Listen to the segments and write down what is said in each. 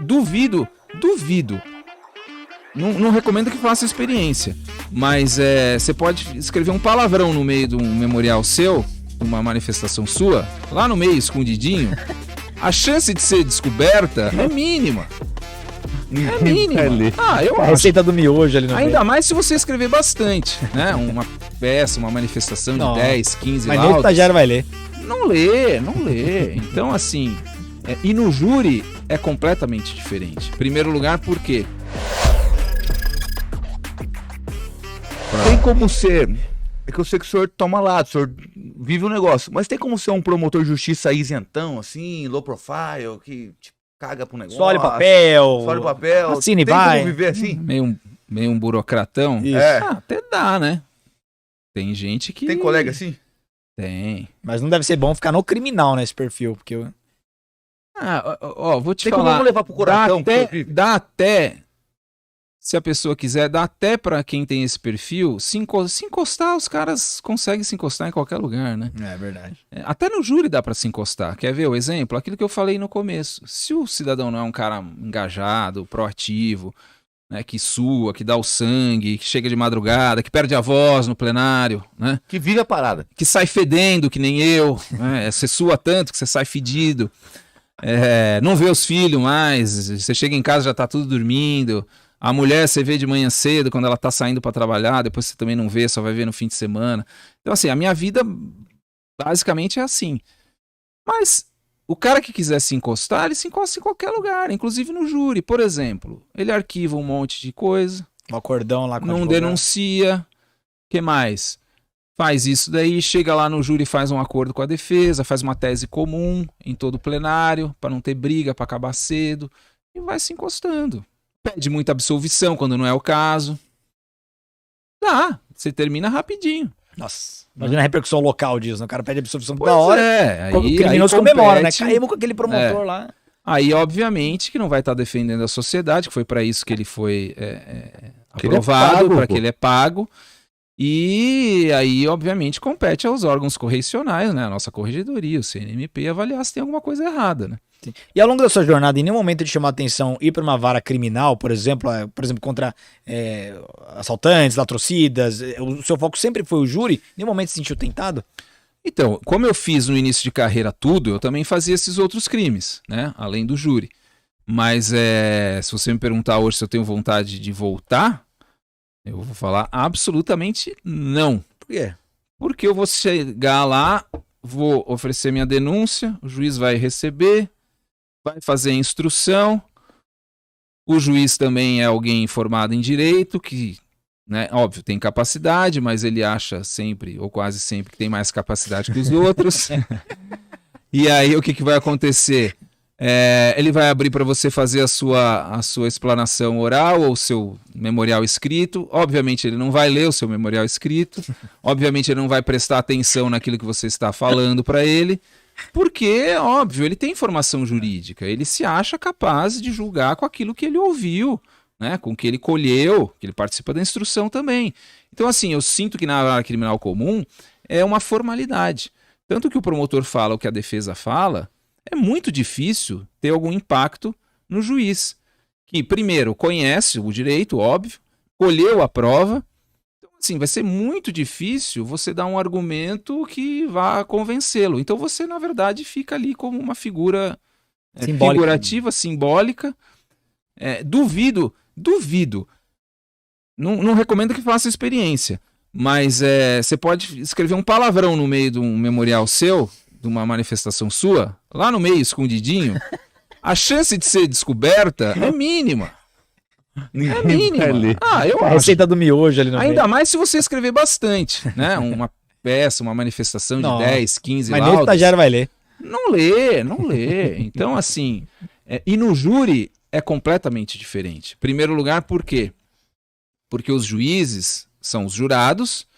Duvido. Não recomendo que faça experiência, mas você pode escrever um palavrão no meio de um memorial seu, uma manifestação sua, lá no meio, escondidinho. A chance de ser descoberta é mínima. É mínima. Eu A acho. receita do miojo ali no meio. Ainda mais se você escrever bastante, né? Uma peça, uma manifestação de Não. 10, 15 Mas nem o laudos. estagiário vai ler. Não lê. Então, assim, e no júri é completamente diferente. Em primeiro lugar, por quê? Tem como ser... É que eu sei que o senhor toma lado, o senhor vive o negócio. Mas tem como ser um promotor de justiça isentão, assim, low profile, que tipo, caga pro negócio? Só olha papel. Só olha papel. Assine e tem vai. como viver assim? Meio um burocratão. Isso. Até dá, né? Tem gente que... Tem colega assim? Tem. Mas não deve ser bom ficar no criminal nesse perfil, porque eu... Vou te Tem como falar. não levar pro coração? Dá até, se a pessoa quiser, dá até pra quem tem esse perfil, se encostar, os caras conseguem se encostar em qualquer lugar, né? É verdade. Até no júri dá pra se encostar. Quer ver o exemplo? Aquilo que eu falei no começo. Se o cidadão não é um cara engajado, proativo, né, que sua, que dá o sangue, que chega de madrugada, que perde a voz no plenário, né? Que vive a parada. Que sai fedendo, que nem eu, né? Você sua tanto que você sai fedido. Não vê os filhos mais, você chega em casa já tá tudo dormindo. A mulher você vê de manhã cedo quando ela tá saindo para trabalhar, depois você também não vê, só vai ver no fim de semana. Então assim, a minha vida basicamente é assim. Mas o cara que quiser se encostar, ele se encosta em qualquer lugar, inclusive no júri. Por exemplo, ele arquiva um monte de coisa, O acordão lá com o não advogado. denuncia, que mais? Faz isso daí, chega lá no júri, faz um acordo com a defesa, faz uma tese comum em todo o plenário, para não ter briga, para acabar cedo, e vai se encostando. Pede muita absolvição quando não é o caso. Dá, você termina rapidinho. Nossa, imagina a repercussão local disso, né? O cara pede absolvição Pois toda hora. é, O aí criminoso comemora, né? compete. Caímos com aquele promotor lá. Aí, obviamente, que não vai estar defendendo a sociedade, que foi para isso que ele foi aprovado, para que ele é pago. E aí, obviamente, compete aos órgãos correcionais, né? A nossa corregedoria, o CNMP, avaliar se tem alguma coisa errada, né? Sim. E ao longo da sua jornada, em nenhum momento te chamou a atenção ir para uma vara criminal, por exemplo contra assaltantes, latrocidas? O seu foco sempre foi o júri? Em nenhum momento se sentiu tentado? Então, como eu fiz no início de carreira tudo, eu também fazia esses outros crimes, né? Além do júri. Mas se você me perguntar hoje se eu tenho vontade de voltar, eu vou falar absolutamente não. Por quê? Porque eu vou chegar lá, vou oferecer minha denúncia, o juiz vai receber, vai fazer a instrução. O juiz também é alguém formado em direito, que, né, óbvio, tem capacidade, mas ele acha sempre, ou quase sempre, que tem mais capacidade que os outros. E aí o que vai acontecer? Ele vai abrir para você fazer a sua explanação oral ou o seu memorial escrito. Obviamente ele não vai ler o seu memorial escrito. Obviamente ele não vai prestar atenção naquilo que você está falando para ele. Porque, óbvio, ele tem formação jurídica. Ele se acha capaz de julgar com aquilo que ele ouviu, né? Com o que ele colheu, que ele participa da instrução também. Então, assim, eu sinto que na área criminal comum é uma formalidade. Tanto que o promotor fala o que a defesa fala, é muito difícil ter algum impacto no juiz, que primeiro conhece o direito, óbvio, colheu a prova. Então, assim, vai ser muito difícil você dar um argumento que vá convencê-lo. Então você, na verdade, fica ali como uma figura figurativa, simbólica. Duvido. Não recomendo que faça experiência, mas você pode escrever um palavrão no meio de um memorial seu, de uma manifestação sua, lá no meio, escondidinho, a chance de ser descoberta é mínima. É mínima. Eu A acho. receita do miojo ali no meio. Ainda mais se você escrever bastante, né? Uma peça, uma manifestação de 10, 15 Mas nem o laudos. estagiário vai ler. Não lê. Então, assim, e no júri é completamente diferente. Em primeiro lugar, por quê? Porque os juízes são os jurados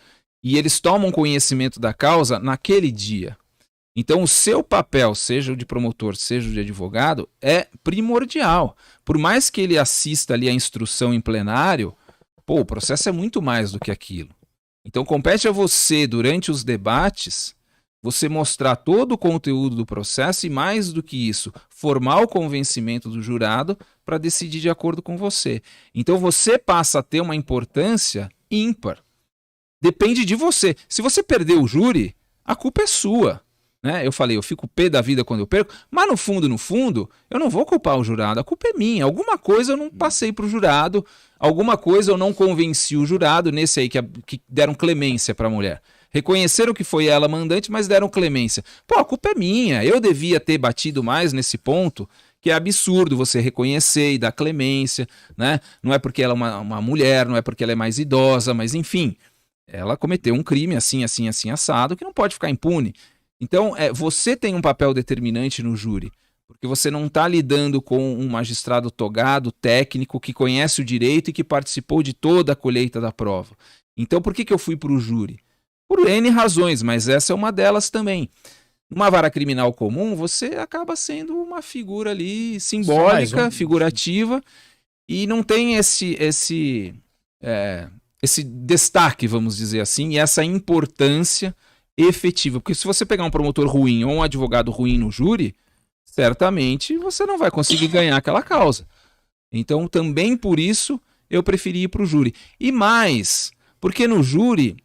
e eles tomam conhecimento da causa naquele dia. Então o seu papel, seja o de promotor, seja o de advogado, é primordial. Por mais que ele assista ali a instrução em plenário, o processo é muito mais do que aquilo. Então compete a você, durante os debates, você mostrar todo o conteúdo do processo e, mais do que isso, formar o convencimento do jurado para decidir de acordo com você. Então você passa a ter uma importância ímpar. Depende de você. Se você perder o júri, a culpa é sua. Né? Eu falei, eu fico pé da vida quando eu perco, mas no fundo, eu não vou culpar o jurado, a culpa é minha. Alguma coisa eu não passei para o jurado, alguma coisa eu não convenci o jurado, nesse aí que deram clemência para a mulher. Reconheceram que foi ela mandante, mas deram clemência. Pô, a culpa é minha, eu devia ter batido mais nesse ponto, que é absurdo você reconhecer e dar clemência, né? Não é porque ela é uma mulher, não é porque ela é mais idosa, mas enfim, ela cometeu um crime assim, assado, que não pode ficar impune. Então, você tem um papel determinante no júri, porque você não está lidando com um magistrado togado, técnico, que conhece o direito e que participou de toda a colheita da prova. Então, por que eu fui para o júri? Por N razões, mas essa é uma delas também. Numa vara criminal comum, você acaba sendo uma figura ali simbólica, figurativa, e não tem esse destaque, vamos dizer assim, e essa importância efetiva. Porque se você pegar um promotor ruim ou um advogado ruim no júri, certamente você não vai conseguir ganhar aquela causa. Então, também por isso, eu preferi ir para o júri. E mais, porque no júri,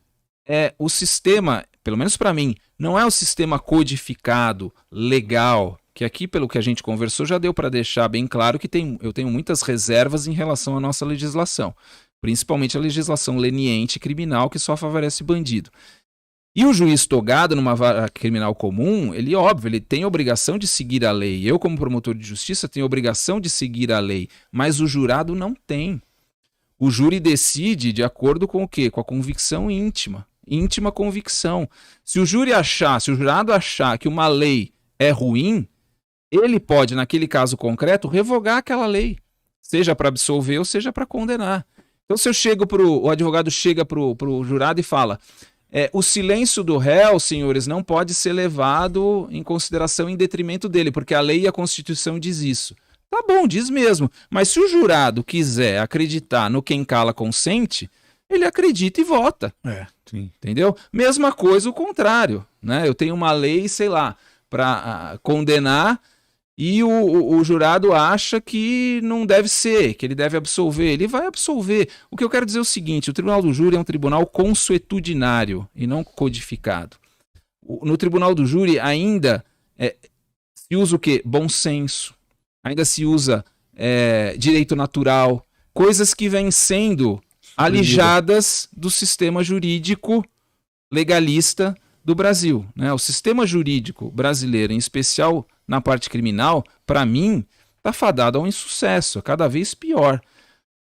o sistema, pelo menos para mim, não é o sistema codificado, legal, que aqui, pelo que a gente conversou, já deu para deixar bem claro que eu tenho muitas reservas em relação à nossa legislação, principalmente a legislação leniente criminal, que só favorece bandido. E o juiz togado numa vara criminal comum, ele tem a obrigação de seguir a lei. Eu, como promotor de justiça, tenho a obrigação de seguir a lei, mas o jurado não tem. O júri decide de acordo com o quê? Com a convicção íntima convicção. Se o jurado achar que uma lei é ruim, ele pode, naquele caso concreto, revogar aquela lei, seja para absolver ou seja para condenar. Então, se o advogado chega para o jurado e fala: o silêncio do réu, senhores, não pode ser levado em consideração em detrimento dele, porque a lei e a Constituição diz isso. Tá bom, diz mesmo. Mas se o jurado quiser acreditar no quem cala consente, ele acredita e vota. Sim. Entendeu? Mesma coisa o contrário. Né? Eu tenho uma lei, sei lá, para condenar e o jurado acha que não deve ser, que ele deve absolver. Ele vai absolver. O que eu quero dizer é o seguinte: o Tribunal do Júri é um tribunal consuetudinário e não codificado. No Tribunal do Júri ainda se usa o quê? Bom senso. Ainda se usa direito natural. Coisas que vêm sendo alijadas do sistema jurídico legalista do Brasil. Né? O sistema jurídico brasileiro, em especial na parte criminal, para mim, está fadado ao insucesso, é cada vez pior.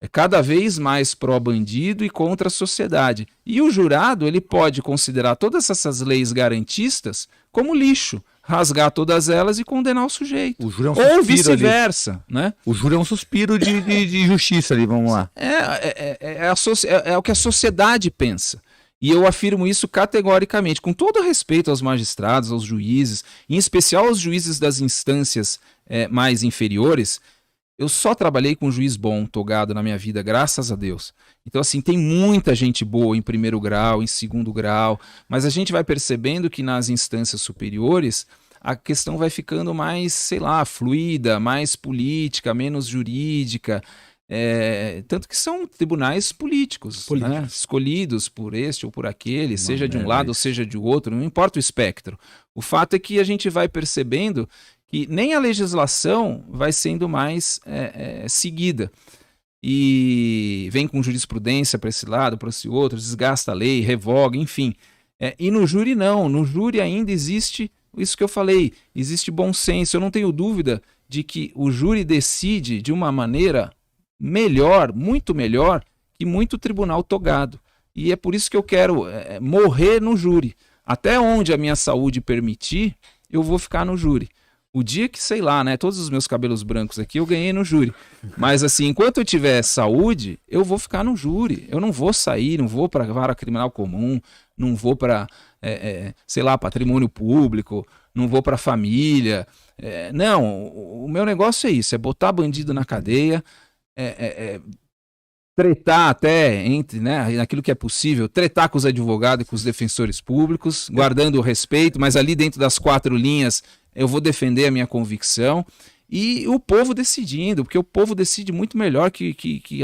É cada vez mais pró-bandido e contra a sociedade. E o jurado ele pode considerar todas essas leis garantistas como lixo, rasgar todas elas e condenar o sujeito. O júri é um ou vice-versa. Né? O júri é um suspiro de justiça ali, vamos lá. É o que a sociedade pensa. E eu afirmo isso categoricamente, com todo respeito aos magistrados, aos juízes, em especial aos juízes das instâncias mais inferiores. Eu só trabalhei com juiz bom, togado na minha vida, graças a Deus. Então, assim, tem muita gente boa em primeiro grau, em segundo grau, mas a gente vai percebendo que nas instâncias superiores a questão vai ficando mais, sei lá, fluida, mais política, menos jurídica. Tanto que são tribunais políticos. Né? Escolhidos por este ou por aquele, seja de um lado ou seja de outro, não importa o espectro. O fato é que a gente vai percebendo que nem a legislação vai sendo mais seguida. E vem com jurisprudência para esse lado, para esse outro, desgasta a lei, revoga, enfim. E no júri não, no júri ainda existe isso que eu falei, existe bom senso. Eu não tenho dúvida de que o júri decide de uma maneira melhor, muito melhor, que muito tribunal togado. E é por isso que eu quero morrer no júri. Até onde a minha saúde permitir, eu vou ficar no júri. O dia que, sei lá, né, todos os meus cabelos brancos aqui eu ganhei no júri. Mas assim, enquanto eu tiver saúde, eu vou ficar no júri. Eu não vou sair, não vou para vara criminal comum, não vou para, sei lá, patrimônio público, não vou para família. Não, o meu negócio é isso, é botar bandido na cadeia, tretar até entre, né, naquilo que é possível, tretar com os advogados e com os defensores públicos, guardando o respeito, mas ali dentro das 4 linhas eu vou defender a minha convicção. E o povo decidindo, porque o povo decide muito melhor que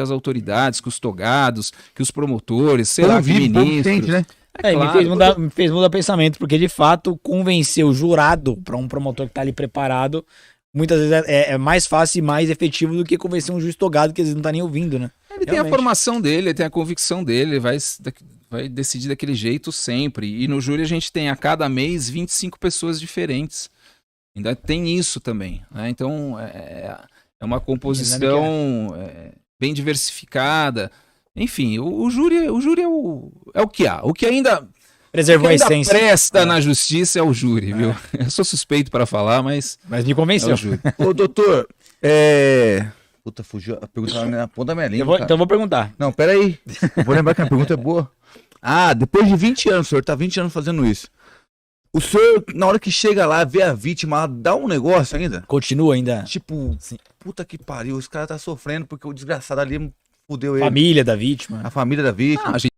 as autoridades, que os togados, que os promotores, sei lá, que ministros. Sente, né? Claro. Me fez mudar pensamento, porque de fato convencer o jurado para um promotor que tá ali preparado, muitas vezes é mais fácil e mais efetivo do que convencer um juiz togado que às vezes não tá nem ouvindo, né? Ele tem a formação dele, ele tem a convicção dele, ele vai decidir daquele jeito sempre. E no júri a gente tem a cada mês 25 pessoas diferentes. Ainda tem isso também, né? Então é uma composição bem diversificada. Enfim, o júri é o que há. O que ainda Preservou a essência. presta na justiça é o júri, viu? Eu sou suspeito para falar, mas me é convenceu. o júri. Ô, doutor, Puta, fugiu a pergunta na ponta da minha língua. Então eu vou perguntar. Não, peraí. Eu vou lembrar que a pergunta é boa. Depois de 20 anos, o senhor tá 20 anos fazendo isso. O senhor, na hora que chega lá, vê a vítima, dá um negócio ainda? Continua ainda. Tipo, puta que pariu, esse cara tá sofrendo porque o desgraçado ali fudeu ele. Família da vítima. A família da vítima. A gente